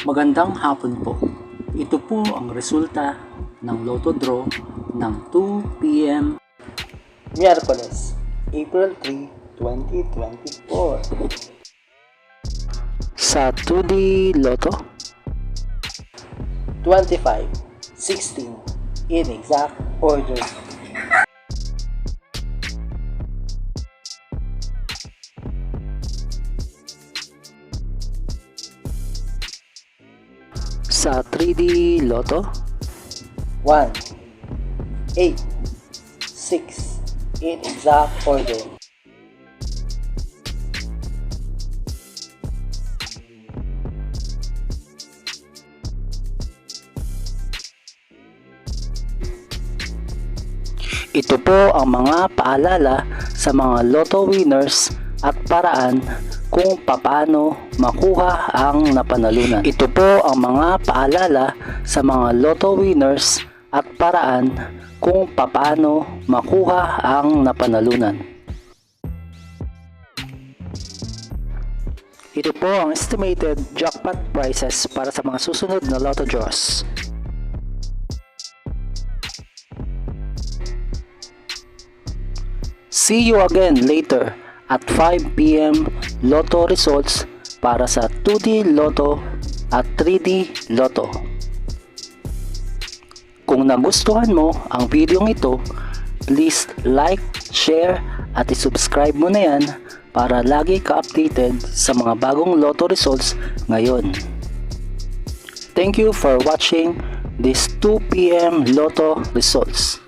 Magandang hapon po. Ito po ang resulta ng Lotto Draw ng 2 p.m. Miyerkules, April 3, 2024. sa 2D Lotto. 25, 16, in exact order. Sa 3D Lotto. 1, 8, 6, in exact order. Ito po ang mga paalala sa mga Lotto winners at paraan kung papaano makuha ang napanalunan. Ito po ang mga paalala sa mga Lotto winners at paraan kung papaano makuha ang napanalunan. Ito po ang estimated jackpot prices para sa mga susunod na Lotto draws. See you again later at 5 p.m. Lotto results para sa 2D Lotto at 3D Lotto. Kung nagustuhan mo ang video ito, please like, share at isubscribe mo na yan para lagi ka updated sa mga bagong Lotto results ngayon. Thank you for watching this 2 p.m. Lotto results.